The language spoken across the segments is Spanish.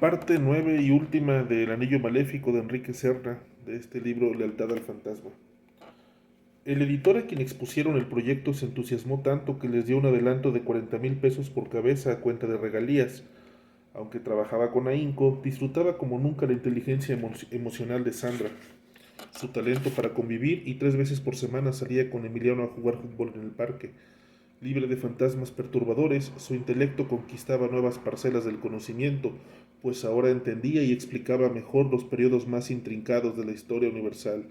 Parte 9 y última del Anillo Maléfico de Enrique Serna, de este libro Lealtad al Fantasma. El editor a quien expusieron el proyecto se entusiasmó tanto que les dio un adelanto de 40,000 pesos por cabeza a cuenta de regalías. Aunque trabajaba con ahínco, disfrutaba como nunca la inteligencia emocional de Sandra, su talento para convivir, y 3 veces por semana salía con Emiliano a jugar fútbol en el parque. Libre de fantasmas perturbadores, su intelecto conquistaba nuevas parcelas del conocimiento, pues ahora entendía y explicaba mejor los periodos más intrincados de la historia universal.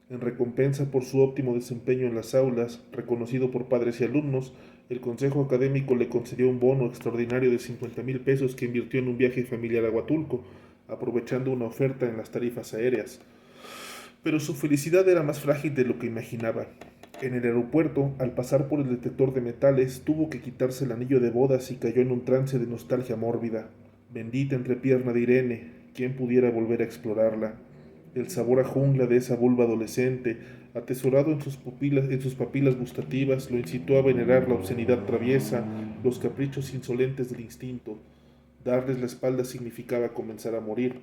En recompensa por su óptimo desempeño en las aulas, reconocido por padres y alumnos, el Consejo Académico le concedió un bono extraordinario de 50,000 pesos que invirtió en un viaje familiar a Huatulco, aprovechando una oferta en las tarifas aéreas. Pero su felicidad era más frágil de lo que imaginaba. En el aeropuerto, al pasar por el detector de metales, tuvo que quitarse el anillo de bodas y cayó en un trance de nostalgia mórbida. Bendita entrepierna de Irene, ¿quién pudiera volver a explorarla? El sabor a jungla de esa vulva adolescente, atesorado en sus papilas gustativas, lo incitó a venerar la obscenidad traviesa, los caprichos insolentes del instinto. Darles la espalda significaba comenzar a morir.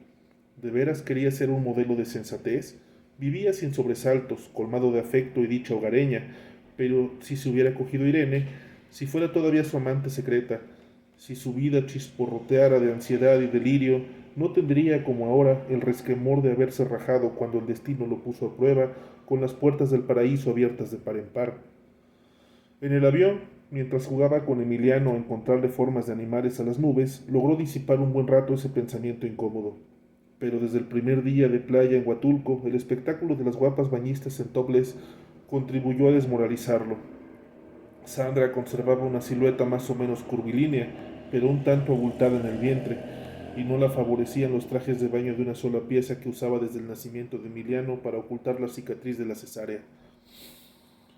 ¿De veras quería ser un modelo de sensatez? Vivía sin sobresaltos, colmado de afecto y dicha hogareña, pero si se hubiera cogido Irene, si fuera todavía su amante secreta, si su vida chisporroteara de ansiedad y delirio, no tendría como ahora el resquemor de haberse rajado cuando el destino lo puso a prueba, con las puertas del paraíso abiertas de par en par. En el avión, mientras jugaba con Emiliano a encontrarle formas de animales a las nubes, logró disipar un buen rato ese pensamiento incómodo. Pero desde el primer día de playa en Huatulco, el espectáculo de las guapas bañistas en topless contribuyó a desmoralizarlo. Sandra conservaba una silueta más o menos curvilínea, pero un tanto abultada en el vientre, y no la favorecían los trajes de baño de una sola pieza que usaba desde el nacimiento de Emiliano para ocultar la cicatriz de la cesárea.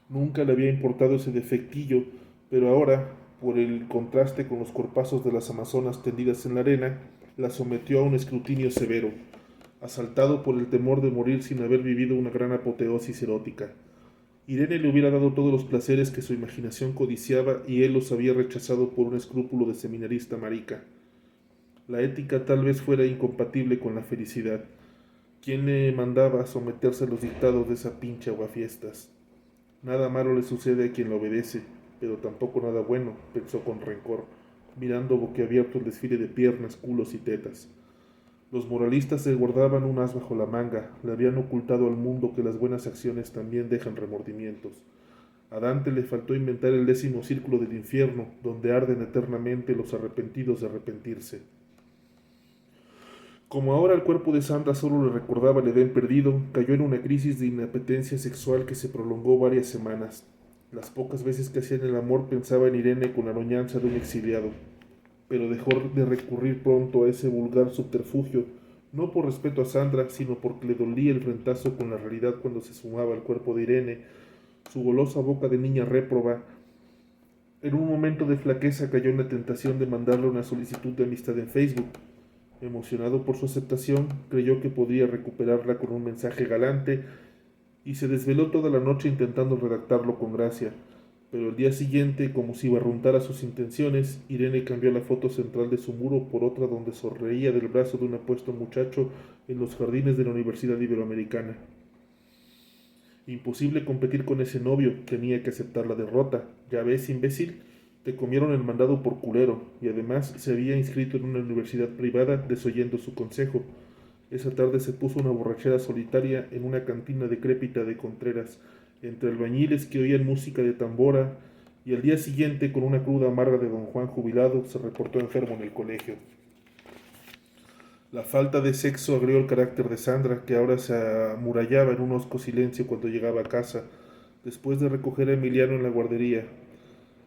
Nunca le había importado ese defectillo, pero ahora, por el contraste con los cuerpazos de las amazonas tendidas en la arena, la sometió a un escrutinio severo, asaltado por el temor de morir sin haber vivido una gran apoteosis erótica. Irene le hubiera dado todos los placeres que su imaginación codiciaba y él los había rechazado por un escrúpulo de seminarista marica. La ética tal vez fuera incompatible con la felicidad. ¿Quién le mandaba a someterse a los dictados de esa pinche aguafiestas? Nada malo le sucede a quien lo obedece, pero tampoco nada bueno, pensó con rencor, mirando boquiabierto el desfile de piernas, culos y tetas. Los moralistas se guardaban un as bajo la manga, le habían ocultado al mundo que las buenas acciones también dejan remordimientos. A Dante le faltó inventar el 10º círculo del infierno, donde arden eternamente los arrepentidos de arrepentirse. Como ahora el cuerpo de Sandra solo le recordaba el Edén perdido, cayó en una crisis de inapetencia sexual que se prolongó varias semanas. Las pocas veces que hacían el amor pensaba en Irene con la añoranza de un exiliado, pero dejó de recurrir pronto a ese vulgar subterfugio, no por respeto a Sandra, sino porque le dolía el rentazo con la realidad cuando se sumaba al cuerpo de Irene, su golosa boca de niña réproba. En un momento de flaqueza cayó en la tentación de mandarle una solicitud de amistad en Facebook. Emocionado por su aceptación, creyó que podría recuperarla con un mensaje galante y se desveló toda la noche intentando redactarlo con gracia. Pero el día siguiente, como si barruntara sus intenciones, Irene cambió la foto central de su muro por otra donde sonreía del brazo de un apuesto muchacho en los jardines de la Universidad Iberoamericana. Imposible competir con ese novio, tenía que aceptar la derrota. Ya ves, imbécil, te comieron el mandado por culero, y además se había inscrito en una universidad privada desoyendo su consejo. Esa tarde se puso una borrachera solitaria en una cantina decrépita de Contreras, entre albañiles que oían música de tambora, y al día siguiente, con una cruda amarga de don Juan jubilado, se reportó enfermo en el colegio. La falta de sexo agrió el carácter de Sandra, que ahora se amurallaba en un hosco silencio cuando llegaba a casa, después de recoger a Emiliano en la guardería.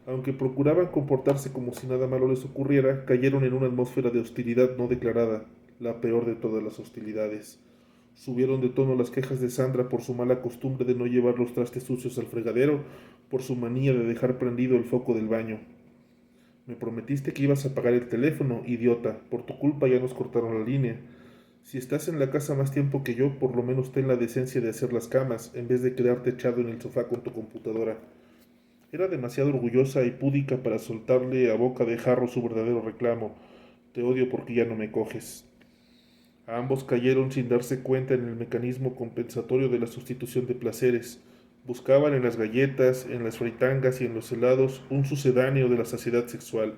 Aunque procuraban comportarse como si nada malo les ocurriera, cayeron en una atmósfera de hostilidad no declarada, la peor de todas las hostilidades. Subieron de tono las quejas de Sandra por su mala costumbre de no llevar los trastes sucios al fregadero, por su manía de dejar prendido el foco del baño. Me prometiste que ibas a pagar el teléfono, idiota. Por tu culpa ya nos cortaron la línea. Si estás en la casa más tiempo que yo, por lo menos ten la decencia de hacer las camas, en vez de quedarte echado en el sofá con tu computadora. Era demasiado orgullosa y púdica para soltarle a boca de jarro su verdadero reclamo. te odio porque ya no me coges. Ambos cayeron sin darse cuenta en el mecanismo compensatorio de la sustitución de placeres. Buscaban en las galletas, en las fritangas y en los helados un sucedáneo de la saciedad sexual,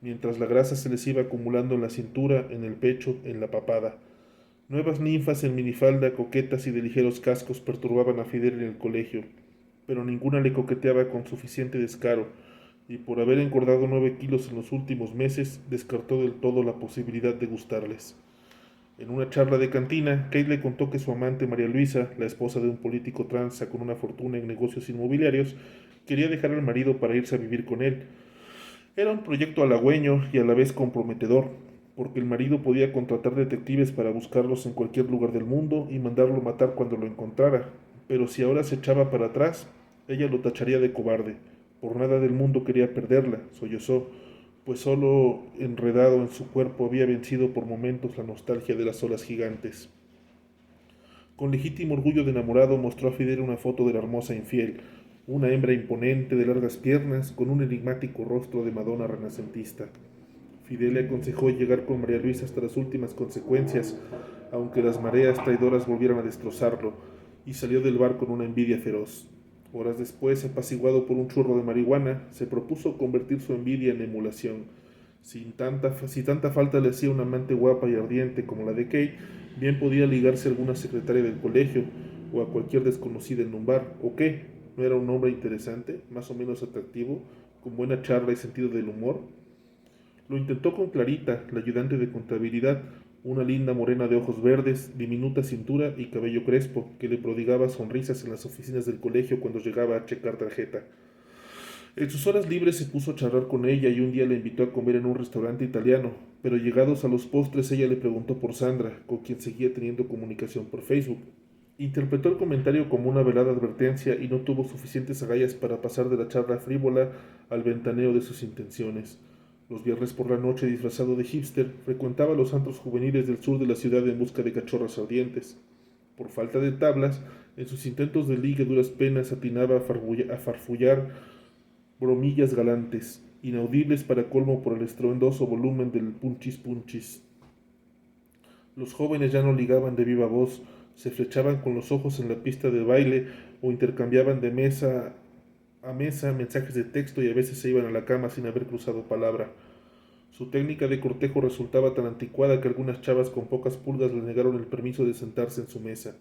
mientras la grasa se les iba acumulando en la cintura, en el pecho, en la papada. Nuevas ninfas en minifalda, coquetas y de ligeros cascos perturbaban a Fidel en el colegio, pero ninguna le coqueteaba con suficiente descaro, y por haber engordado 9 kilos en los últimos meses, descartó del todo la posibilidad de gustarles. En una charla de cantina, Kate le contó que su amante María Luisa, la esposa de un político tranza con una fortuna en negocios inmobiliarios, quería dejar al marido para irse a vivir con él. Era un proyecto halagüeño y a la vez comprometedor, porque el marido podía contratar detectives para buscarlos en cualquier lugar del mundo y mandarlo matar cuando lo encontrara, pero si ahora se echaba para atrás, ella lo tacharía de cobarde. Por nada del mundo quería perderla, sollozó, pues solo enredado en su cuerpo había vencido por momentos la nostalgia de las olas gigantes. Con legítimo orgullo de enamorado mostró a Fidel una foto de la hermosa infiel, una hembra imponente de largas piernas con un enigmático rostro de Madonna renacentista. Fidel le aconsejó llegar con María Luisa hasta las últimas consecuencias, aunque las mareas traidoras volvieran a destrozarlo, y salió del bar con una envidia feroz. Horas después, apaciguado por un churro de marihuana, se propuso convertir su envidia en emulación. Si tanta falta le hacía una amante guapa y ardiente como la de Kate, bien podía ligarse a alguna secretaria del colegio o a cualquier desconocida en un bar. ¿O qué? ¿No era un hombre interesante, más o menos atractivo, con buena charla y sentido del humor? Lo intentó con Clarita, la ayudante de contabilidad, una linda morena de ojos verdes, diminuta cintura y cabello crespo, que le prodigaba sonrisas en las oficinas del colegio cuando llegaba a checar tarjeta. En sus horas libres se puso a charlar con ella y un día la invitó a comer en un restaurante italiano, pero llegados a los postres ella le preguntó por Sandra, con quien seguía teniendo comunicación por Facebook. Interpretó el comentario como una velada advertencia y no tuvo suficientes agallas para pasar de la charla frívola al ventaneo de sus intenciones. Los viernes por la noche, disfrazado de hipster, frecuentaba los antros juveniles del sur de la ciudad en busca de cachorras ardientes. Por falta de tablas, en sus intentos de ligue duras penas atinaba a farfullar bromillas galantes, inaudibles para colmo por el estruendoso volumen del punchis punchis. Los jóvenes ya no ligaban de viva voz, se flechaban con los ojos en la pista de baile o intercambiaban de mesa a mesa mensajes de texto y a veces se iban a la cama sin haber cruzado palabra. Su técnica de cortejo resultaba tan anticuada que algunas chavas con pocas pulgas le negaron el permiso de sentarse en su mesa.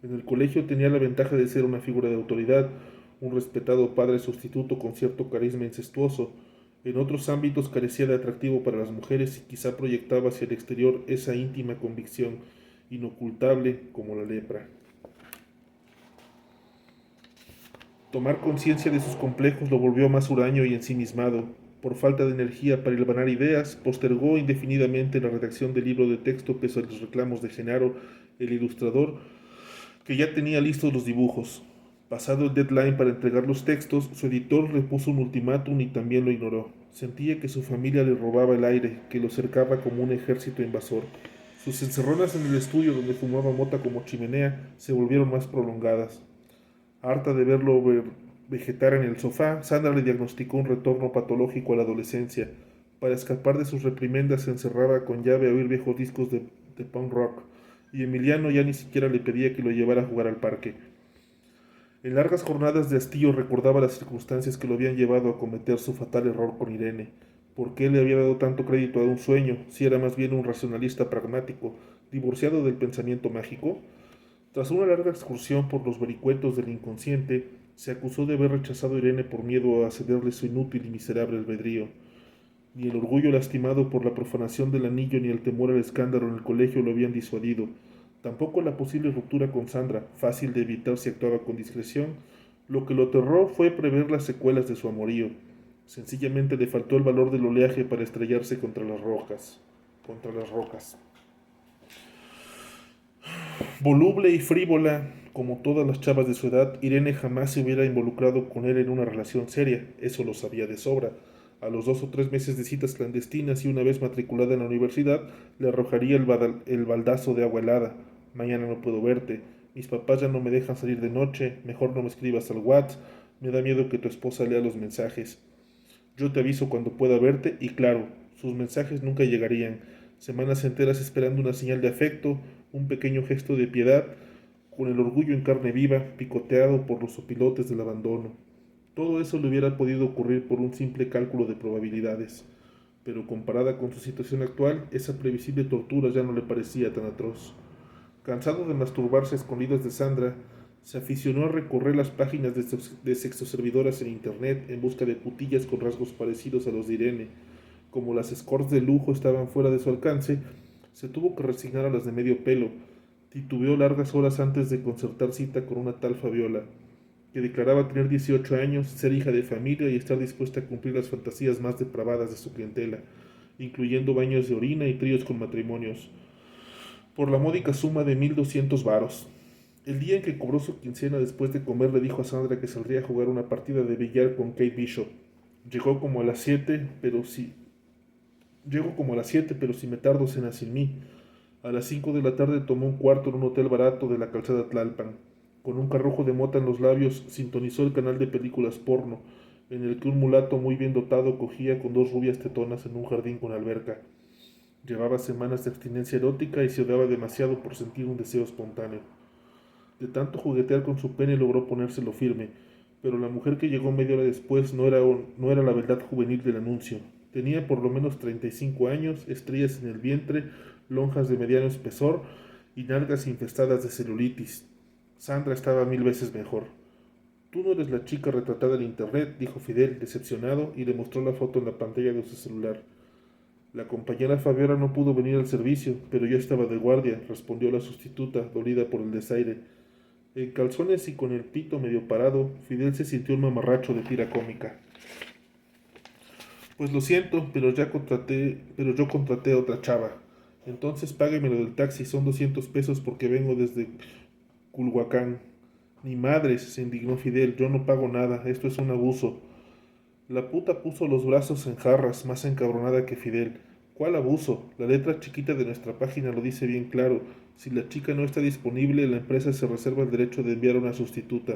En el colegio tenía la ventaja de ser una figura de autoridad, un respetado padre sustituto con cierto carisma incestuoso. En otros ámbitos carecía de atractivo para las mujeres y quizá proyectaba hacia el exterior esa íntima convicción, inocultable como la lepra. Tomar conciencia de sus complejos lo volvió más huraño y ensimismado. Por falta de energía para hilvanar ideas, postergó indefinidamente la redacción del libro de texto pese a los reclamos de Genaro, el ilustrador, que ya tenía listos los dibujos. Pasado el deadline para entregar los textos, su editor le puso un ultimátum y también lo ignoró. Sentía que su familia le robaba el aire, que lo cercaba como un ejército invasor. Sus encerronas en el estudio donde fumaba mota como chimenea se volvieron más prolongadas. Harta de verlo vegetar en el sofá, Sandra le diagnosticó un retorno patológico a la adolescencia. Para escapar de sus reprimendas se encerraba con llave a oír viejos discos de punk rock, y Emiliano ya ni siquiera le pedía que lo llevara a jugar al parque. En largas jornadas de hastío recordaba las circunstancias que lo habían llevado a cometer su fatal error con Irene. ¿Por qué le había dado tanto crédito a un sueño, si era más bien un racionalista pragmático, divorciado del pensamiento mágico? Tras una larga excursión por los vericuetos del inconsciente, se acusó de haber rechazado a Irene por miedo a cederle su inútil y miserable albedrío. Ni el orgullo lastimado por la profanación del anillo ni el temor al escándalo en el colegio lo habían disuadido. Tampoco la posible ruptura con Sandra, fácil de evitar si actuaba con discreción. Lo que lo aterró fue prever las secuelas de su amorío. Sencillamente le faltó el valor del oleaje para estrellarse contra las rocas. Voluble y frívola, como todas las chavas de su edad, Irene jamás se hubiera involucrado con él en una relación seria, eso lo sabía de sobra. A los 2 o 3 meses de citas clandestinas y una vez matriculada en la universidad, le arrojaría el baldazo de agua helada. Mañana no puedo verte, mis papás ya no me dejan salir de noche, mejor no me escribas al WhatsApp, me da miedo que tu esposa lea los mensajes. Yo te aviso cuando pueda verte y claro, Sus mensajes nunca llegarían, semanas enteras esperando una señal de afecto, un pequeño gesto de piedad, con el orgullo en carne viva, picoteado por los opilotes del abandono. Todo eso le hubiera podido ocurrir por un simple cálculo de probabilidades, pero comparada con su situación actual, esa previsible tortura ya no le parecía tan atroz. Cansado de masturbarse a escondidas de Sandra, se aficionó a recorrer las páginas de sexoservidoras en internet en busca de putillas con rasgos parecidos a los de Irene. Como las escorts de lujo estaban fuera de su alcance, se tuvo que resignar a las de medio pelo. Titubeó largas horas antes de concertar cita con una tal Fabiola, que declaraba tener 18 años, ser hija de familia y estar dispuesta a cumplir las fantasías más depravadas de su clientela, incluyendo baños de orina y tríos con matrimonios, por la módica suma de 1.200 varos. El día en que cobró su quincena después de comer le dijo a Sandra que saldría a jugar una partida de billar con Kate Bishop. Llegó como a las 7, pero si... Llego como a las 7, pero si me tardo cena sin mí. A las 5 de la tarde tomó un cuarto en un hotel barato de la calzada Tlalpan. Con un carrujo de mota en los labios, sintonizó el canal de películas porno, en el que un mulato muy bien dotado cogía con dos rubias tetonas en un jardín con alberca. Llevaba semanas de abstinencia erótica y se odiaba demasiado por sentir un deseo espontáneo. De tanto juguetear con su pene logró ponérselo firme, pero la mujer que llegó media hora después no era la verdad juvenil del anuncio. Tenía por lo menos 35 años, estrías en el vientre, lonjas de mediano espesor y nalgas infestadas de celulitis. Sandra estaba 1000 veces mejor. Tú no eres la chica retratada en internet, dijo Fidel, decepcionado, y le mostró la foto en la pantalla de su celular. La compañera Fabiola no pudo venir al servicio, pero yo estaba de guardia, respondió la sustituta, dolida por el desaire. En calzones y con el pito medio parado, Fidel se sintió un mamarracho de tira cómica. Pues lo siento, pero yo contraté a otra chava. Entonces págueme lo del taxi, son 200 pesos porque vengo desde Culhuacán. Ni madres, se indignó Fidel, yo no pago nada, esto es un abuso. La puta puso los brazos en jarras, más encabronada que Fidel. ¿Cuál abuso? La letra chiquita de nuestra página lo dice bien claro. Si la chica no está disponible, la empresa se reserva el derecho de enviar a una sustituta.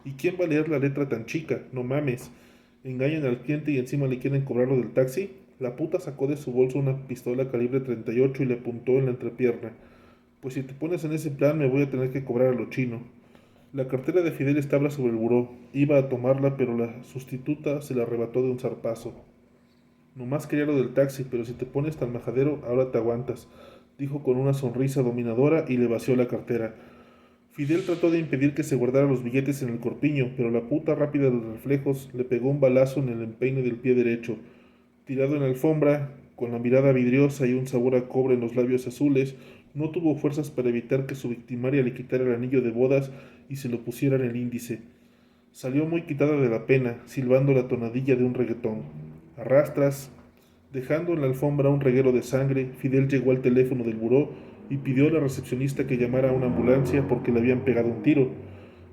¿Y quién va a leer la letra tan chica? No mames. ¿Engañan al cliente y encima le quieren cobrar lo del taxi? La puta sacó de su bolso una pistola calibre 38 y le apuntó en la entrepierna. Pues si te pones en ese plan me voy a tener que cobrar a lo chino. La cartera de Fidel estaba sobre el buró. Iba a tomarla, pero la sustituta se la arrebató de un zarpazo. Nomás quería lo del taxi, pero si te pones tan majadero, ahora te aguantas, dijo con una sonrisa dominadora y le vació la cartera. Fidel trató de impedir que se guardara los billetes en el corpiño, pero la puta rápida de los reflejos le pegó un balazo en el empeine del pie derecho. Tirado en la alfombra, con la mirada vidriosa y un sabor a cobre en los labios azules, no tuvo fuerzas para evitar que su victimaria le quitara el anillo de bodas y se lo pusiera en el índice. Salió muy quitada de la pena, silbando la tonadilla de un reggaetón. Arrastras. Dejando en la alfombra un reguero de sangre, Fidel llegó al teléfono del buró y pidió a la recepcionista que llamara a una ambulancia porque le habían pegado un tiro.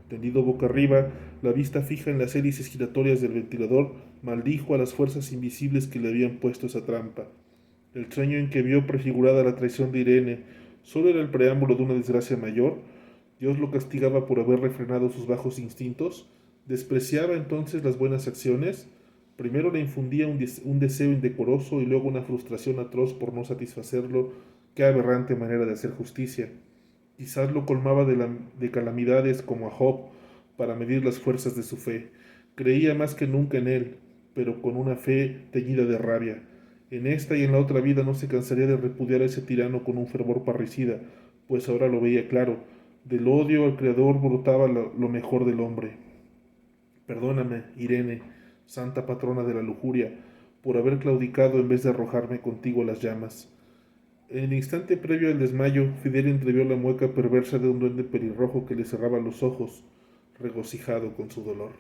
Tendido boca arriba, la vista fija en las hélices giratorias del ventilador, maldijo a las fuerzas invisibles que le habían puesto esa trampa. El sueño en que vio prefigurada la traición de Irene solo era el preámbulo de una desgracia mayor. Dios lo castigaba por haber refrenado sus bajos instintos. Despreciaba entonces las buenas acciones. Primero le infundía un deseo indecoroso y luego una frustración atroz por no satisfacerlo. Qué aberrante manera de hacer justicia. Quizás lo colmaba de calamidades como a Job para medir las fuerzas de su fe. Creía más que nunca en él, pero con una fe teñida de rabia. En esta y en la otra vida no se cansaría de repudiar a ese tirano con un fervor parricida, pues ahora lo veía claro. Del odio al Creador brotaba lo mejor del hombre. Perdóname, Irene, santa patrona de la lujuria, por haber claudicado en vez de arrojarme contigo a las llamas. En el instante previo al desmayo, Fidel entrevió la mueca perversa de un duende pelirrojo que le cerraba los ojos, regocijado con su dolor.